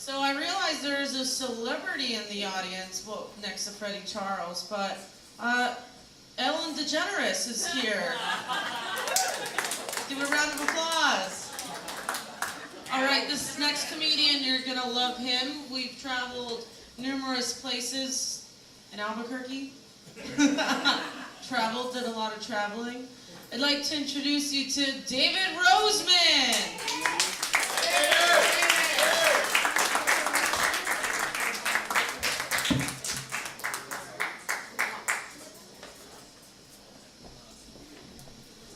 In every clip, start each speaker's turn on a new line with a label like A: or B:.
A: So I realize there is a celebrity in the audience, well, next to Freddie Charles, but Ellen DeGeneres is here. Give a round of applause. All right, this next comedian, you're gonna love him. We've traveled numerous places in Albuquerque. Did a lot of traveling. I'd like to introduce you to Davyd Roseman.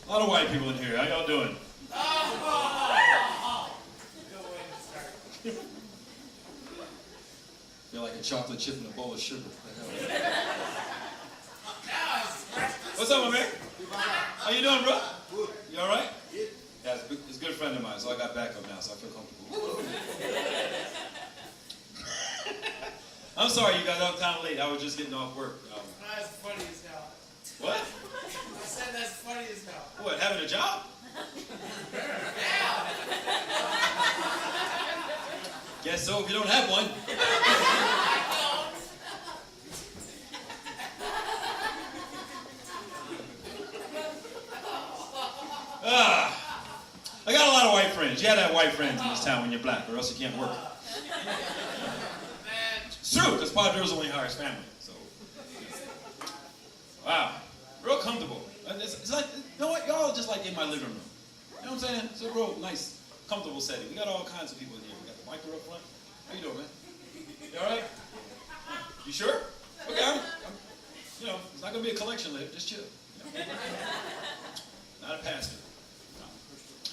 B: A lot of white people in here. How y'all doing? Feel like a chocolate chip in a bowl of sugar. What's up, my man? How you doing, bro? You all right? Yeah, it's a good friend of mine, so I got backup now, so I feel comfortable. I'm sorry you got up kind of late. I was just getting off work.
C: That's funny as hell.
B: What?
C: I said that's funny as hell.
B: What, having a job?
C: Yeah.
B: Guess so if you don't have one. I got a lot of white friends. You gotta have white friends in this town when you're black, or else you can't work. It's true, because Padres only hires family. So, wow, real comfortable. It's like, you know what? Y'all are just like in my living room. You know what I'm saying? It's a real nice, comfortable setting. We got all kinds of people in here. We got the micro up front. How you doing, man? You all right? You sure? Okay, you know, it's not gonna be a collection later. Just chill. You know? Not a pastor.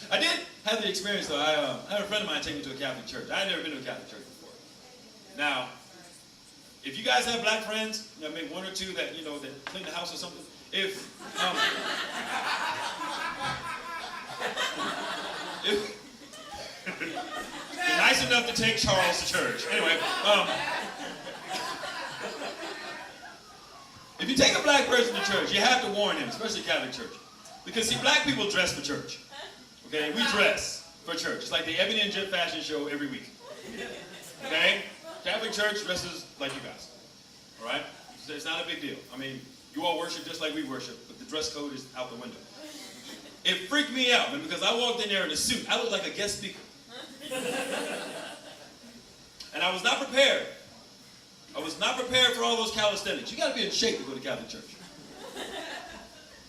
B: I did have the experience though. I had a friend of mine take me to a Catholic church. I had never been to a Catholic church before. Now, if you guys have black friends, you know, maybe one or two that that clean the house or something. If you're nice enough to take Charles to church. Anyway, if you take a black person to church, you have to warn him, especially Catholic church, because see, black people dress for church. Okay, we dress for church. It's like the Ebony and Jet fashion show every week. Okay? Catholic church dresses like you guys. All right? It's not a big deal. I mean, you all worship just like we worship, but the dress code is out the window. It freaked me out, man, because I walked in there in a suit. I looked like a guest speaker. And I was not prepared. I was not prepared for all those calisthenics. You got to be in shape to go to Catholic church.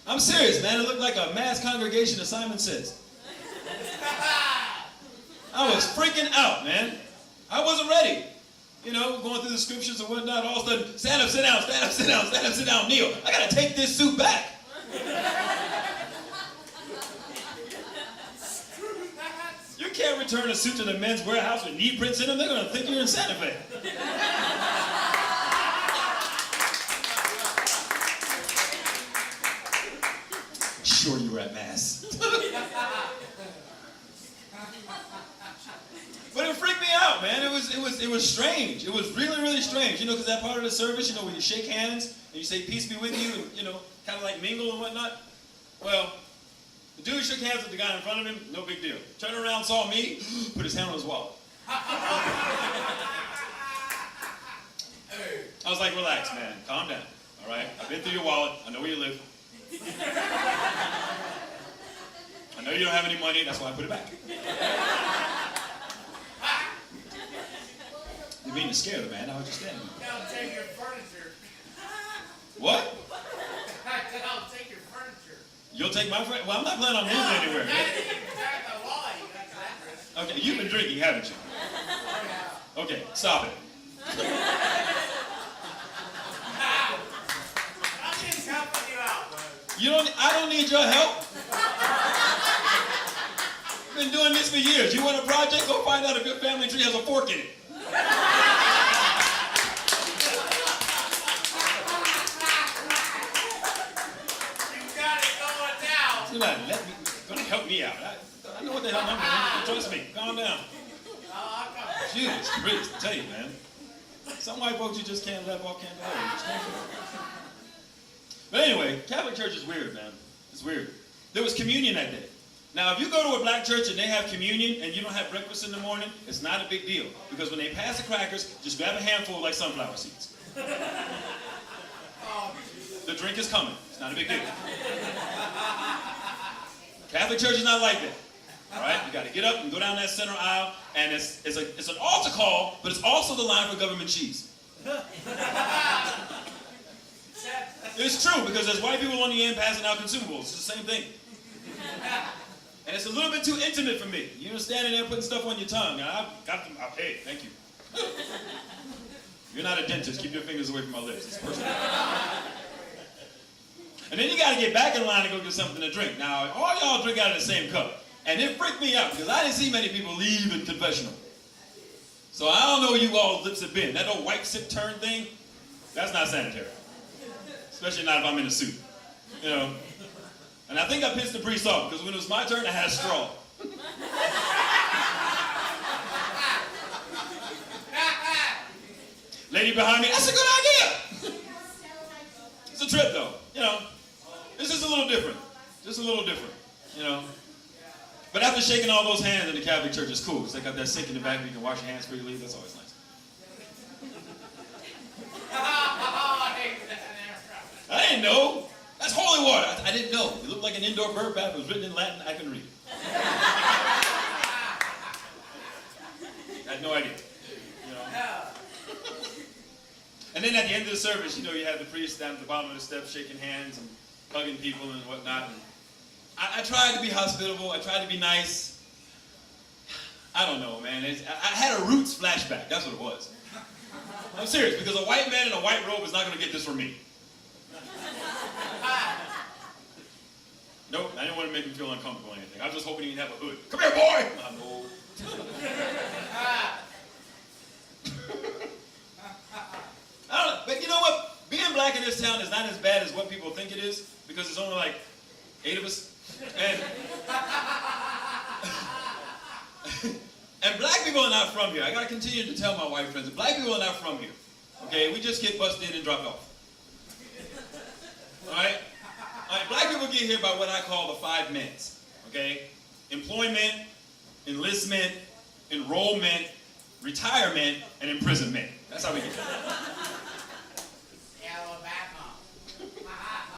B: I'm serious, man. It looked like a mass congregation of Simon Says. I was freaking out, man. I wasn't ready. You know, going through the scriptures and whatnot, all of a sudden, stand up, sit down, stand up, sit down, stand up, sit down, kneel. I gotta take this suit back. You can't return a suit to the men's warehouse with knee prints in them. They're gonna think you're in Santa Fe. Sure you were at Mass. But it freaked me out, man. It was strange. It was really, really strange. You know, because that part of the service, you know, when you shake hands and you say peace be with you, and you know, kind of like mingle and whatnot. Well, the dude shook hands with the guy in front of him, no big deal. Turned around, saw me, put his hand on his wallet. I was like, relax, man. Calm down. All right? I've been through your wallet. I know where you live. I know you don't have any money. That's why I put it back. You mean to scare the man? I was just standing there.
C: I'll take your furniture.
B: What?
C: I'll take your furniture.
B: You'll take my furniture? Well, I'm not planning on moving anywhere. Okay, you've been drinking, haven't you? Okay, stop it.
C: I'm just helping you out, bud.
B: I don't need your help. I've been doing this for years. You want a project? Go find out if your family tree has a fork in it. Gonna help me out. I know what the hell I'm doing. Trust me. Calm down. Jesus Christ, I tell you, man. Some white folks you just can't let off, can't let. But anyway, Catholic church is weird, man. It's weird. There was communion that day. Now, if you go to a black church and they have communion and you don't have breakfast in the morning, it's not a big deal. Because when they pass the crackers, just grab a handful like sunflower seeds. The drink is coming. It's not a big deal. Catholic church is not like that. All right? You got to get up and go down that center aisle, and it's an altar call, but it's also the line for government cheese. It's true, because there's white people on the end passing out consumables. It's the same thing. And it's a little bit too intimate for me. You're standing there putting stuff on your tongue. And I've got them. Hey, thank you. You're not a dentist. Keep your fingers away from my lips. It's personal. And then you got to get back in line to go get something to drink. Now, all y'all drink out of the same cup. And it freaked me out because I didn't see many people leave in confessional. So I don't know where you all's lips have been. That old wipe, sip, turn thing, that's not sanitary. Especially not if I'm in a suit. You know. And I think I pissed the priest off because when it was my turn, I had a straw. Lady behind me, that's a good idea. It's a trip though, you know. It's just a little different. Just a little different, you know. But after shaking all those hands in the Catholic church, it's cool because they got that sink in the back where you can wash your hands before you leave. That's always nice. I didn't know. That's holy water. I didn't know. It looked like an indoor bird bath. It was written in Latin. I couldn't read it. I had no idea. You know. And then at the end of the service, you know, you have the priest down at the bottom of the steps shaking hands and hugging people and whatnot. And I tried to be hospitable. I tried to be nice. I don't know, man. I had a Roots flashback. That's what it was. I'm serious, because a white man in a white robe is not going to get this from me. Nope, I didn't want to make him feel uncomfortable or anything. I was just hoping he didn't have a hood. Come here, boy! No. I don't know, but you know what? Being black in this town is not as bad as what people think it is, because there's only like 8 of us. And black people are not from here. I got to continue to tell my white friends that black people are not from here. Okay, we just get busted in and dropped off. All right? Black people get here by what I call the 5 minutes. Okay? Employment, enlistment, enrollment, retirement, and imprisonment. That's how we get here.